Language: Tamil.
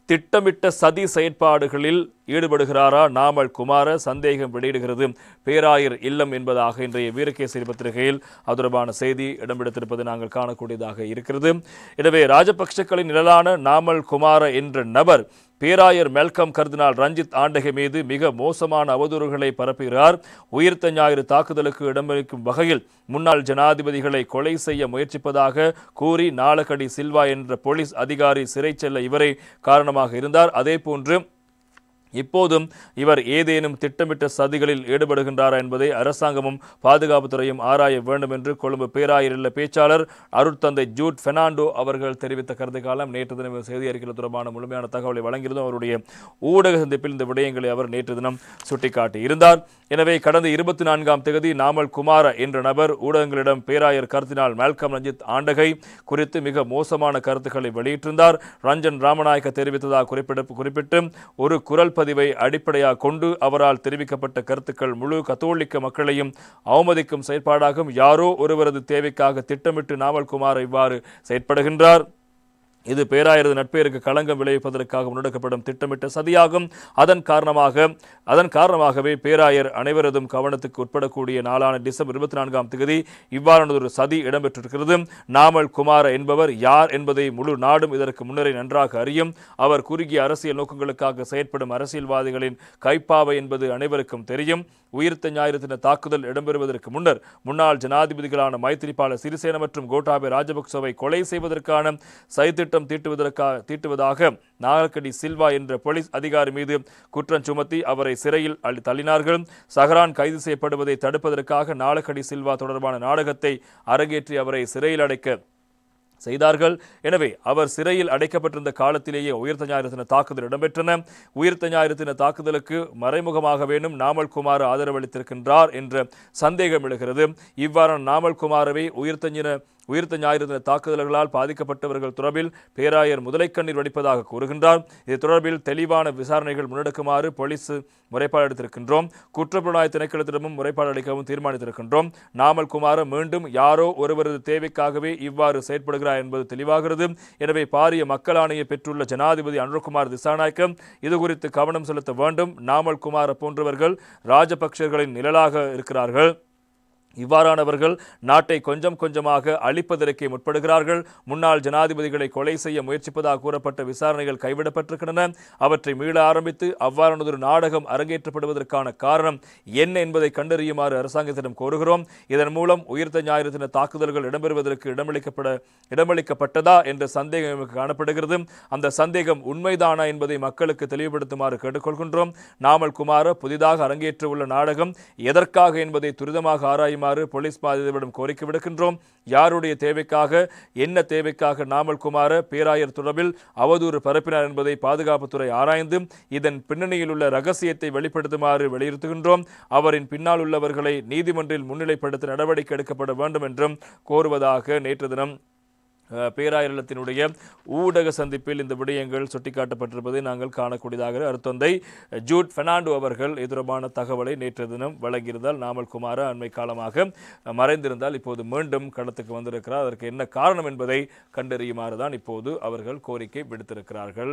திட்டமிட்ட சதி செயற்பாடுகளில் ஈடுபடுகிறாரா நாமல் குமார சந்தேகம் வெளியிடுகிறது பேராயர் இல்லம் என்பதாக இன்றைய வீரகேசரி பத்திரிகையில் அது தொடர்பான செய்தி இடம்பெடுத்திருப்பது நாங்கள் காணக்கூடியதாக இருக்கிறது. எனவே ராஜபக்சக்களின் நிழலான நாமல் குமார என்ற நபர் பேராயர் மெல்கம் கர்தினால் ரஞ்சித் ஆண்டகை மீது மிக மோசமான அவதூறுகளை பரப்புகிறார். உயிர்த்த ஞாயிறு தாக்குதலுக்கு இடமளிக்கும் வகையில் முன்னாள் ஜனாதிபதிகளை கொலை செய்ய முயற்சிப்பதாக கூறி நாலகடி சில்வா என்ற போலீஸ் அதிகாரி சிறை செல்ல இவரை காரணமாக இருந்தார். அதேபோன்று இப்போதும் இவர் ஏதேனும் திட்டமிட்ட சதிகளில் ஈடுபடுகின்றாரா என்பதை அரசாங்கமும் பாதுகாப்புத்துறையும் ஆராய வேண்டும் என்று கொழும்பு பேராயர் இல்ல பேச்சாளர் அருட்தந்தை ஜூட் பெர்னாண்டோ அவர்கள் தெரிவித்த கருத்து காலம் நேற்று தினம் செய்தி அறிக்கையில் தொடர்பான முழுமையான தகவலை வழங்கியிருந்தும் அவருடைய ஊடக சந்திப்பில் இந்த விடயங்களை அவர் நேற்று தினம் சுட்டிக்காட்டி இருந்தார். எனவே கடந்த 24ஆம் தேதி நாமல் குமார என்ற நபர் ஊடகங்களிடம் பேராயர் கர்தினால் மெல்கம் ரஞ்சித் ஆண்டகை குறித்து மிக மோசமான கருத்துக்களை வெளியிட்டிருந்தார். ரஞ்சன் ராமநாயக்க தெரிவித்ததாக குறிப்பிட்டு ஒரு குரல் பதிவை அடிப்படையாக கொண்டு அவரால் தெரிவிக்கப்பட்ட கருத்துக்கள் முழு கத்தோலிக்க மக்களையும் அவமதிக்கும் செயற்பாடாகும். யாரோ ஒருவரது தேவைக்காக திட்டமிட்டு நாமல் குமார் இவ்வாறு செயற்படுகின்றார். இது பேராயரது நட்பெயருக்கு களங்கம் விளைவிப்பதற்காக முன்னெடுக்கப்படும் திட்டமிட்ட சதியாகும். அதன் காரணமாகவே பேராயர் அனைவரதும் கவனத்துக்கு உட்படக்கூடிய நாளான டிசம்பர் 24ஆம் தேதி இவ்வாறானதொரு சதி இடம்பெற்றிருக்கிறது. நாமல் குமார என்பவர் யார் என்பதை முழு நாடும் இதற்கு முன்னரே நன்றாக அறியும். அவர் குறுகிய அரசியல் நோக்கங்களுக்காக செயற்படும் அரசியல்வாதிகளின் கைப்பாவை என்பது அனைவருக்கும் தெரியும். உயிர்த்த ஞாயிறு தின தாக்குதல் இடம்பெறுவதற்கு முன்னர் முன்னாள் ஜனாதிபதிகளான மைத்திரிபால சிறிசேன மற்றும் கோட்டாபய ராஜபக்சவை கொலை செய்வதற்கான சதித்திட்டம் தீட்டுவதாக நாலகடி சில்வா என்ற போலீஸ் அதிகாரி மீது குற்றம் சுமத்தி அவரை சிறையில் தள்ளினார்கள். சஹரான் கைது செய்யப்படுவதை தடுப்பதற்காக நாலகடி சில்வா தொடர்பான நாடகத்தை அரங்கேற்றி அவரை சிறையில் அடைக்க செய்தார்கள். எனவே அவர் சிறையில் அடைக்கப்பட்டிருந்த காலத்திலேயே உயிர்த்த ஞாயிறு தின தாக்குதல் இடம்பெற்றன. உயிர்த்த ஞாயிறு தின தாக்குதலுக்கு மறைமுகமாக வேணும் நாமல் குமார் ஆதரவளித்திருக்கின்றார் என்ற சந்தேகம் எழுகிறது. இவ்வாறான நாமல் குமாரவை உயிர்த்த ஞாயிறு தின தாக்குதல்களால் பாதிக்கப்பட்டவர்கள் தொடர்பில் பேராயர் முதலைக்கண்ணீர் வடிப்பதாக கூறுகின்றார். இது தொடர்பில் தெளிவான விசாரணைகள் முன்னெடுக்குமாறு போலீஸ் முறைப்பாடு அளித்திருக்கின்றோம். குற்றப்புலனாய்வு திணைக்களத்திடமும் முறைப்பாடு அளிக்கவும் தீர்மானித்திருக்கின்றோம். நாமல் குமார மீண்டும் யாரோ ஒருவரது தேவைக்காகவே இவ்வாறு செயற்படுகிறார் என்பது தெளிவாகிறது. எனவே பாரிய மக்கள் ஆணையை பெற்றுள்ள ஜனாதிபதி அனுரகுமார் திசாநாயக்க இது குறித்து கவனம் செலுத்த வேண்டும். நாமல் குமார போன்றவர்கள் ராஜபக்சர்களின் நிழலாக இருக்கிறார்கள். இவ்வாறானவர்கள் நாட்டை கொஞ்சம் கொஞ்சமாக அழிப்பதற்கே முற்படுகிறார்கள். முன்னாள் ஜனாதிபதிகளை கொலை செய்ய முயற்சிப்பதாக கூறப்பட்ட விசாரணைகள் கைவிடப்பட்டிருக்கின்றன. அவற்றை மீள ஆரம்பித்து அவ்வாறானதொரு நாடகம் அரங்கேற்றப்படுவதற்கான காரணம் என்ன என்பதை கண்டறியுமாறு அரசாங்கத்திடம் கோருகிறோம். இதன் மூலம் உயிர்த்த ஞாயிறு தின தாக்குதல்கள் இடம்பெறுவதற்கு இடமளிக்கப்பட்டதா என்ற சந்தேகம் நமக்கு காணப்படுகிறது. அந்த சந்தேகம் உண்மைதானா என்பதை மக்களுக்கு தெளிவுபடுத்துமாறு கேட்டுக்கொள்கின்றோம். நாமல் குமார புதிதாக அரங்கேற்ற உள்ள நாடகம் எதற்காக என்பதை துரிதமாக ஆராயுமாறு போலீஸ் பாதிரிடம் கோரிக்கை விடுக்கின்றோம். யாருடைய தேவைக்காக என்ன தேவைக்காக நாமல் குமார பேராயர் தொடர்பில் அவதூறு பரப்பினார் என்பதை பாதுகாப்புத்துறை ஆராய்ந்து இதன் பின்னணியில் உள்ள ரகசியத்தை வெளிப்படுத்துமாறு வலியுறுத்துகின்றோம். அவரின் பின்னால் உள்ளவர்களை நீதிமன்றில் முன்னிலைப்படுத்த நடவடிக்கை எடுக்கப்பட வேண்டும் என்றும் கோருவதாக நேற்று தினம் பேராயர் இல்லத்தினுடைய ஊடக சந்திப்பில் இந்த விடயங்கள் சுட்டிக்காட்டப்பட்டிருப்பதை நாங்கள் காணக்கூடியதாக அருட்தந்தை ஜூட் பெர்னாண்டோ அவர்கள் எதிரமான தகவலை நேற்று தினம் வழங்கியிருந்தால் நாமல் குமார அண்மை காலமாக மறைந்திருந்தால் இப்போது மீண்டும் களத்துக்கு வந்திருக்கிறார். அதற்கு என்ன காரணம் என்பதை கண்டறியுமாறுதான் இப்போது அவர்கள் கோரிக்கை விடுத்திருக்கிறார்கள்.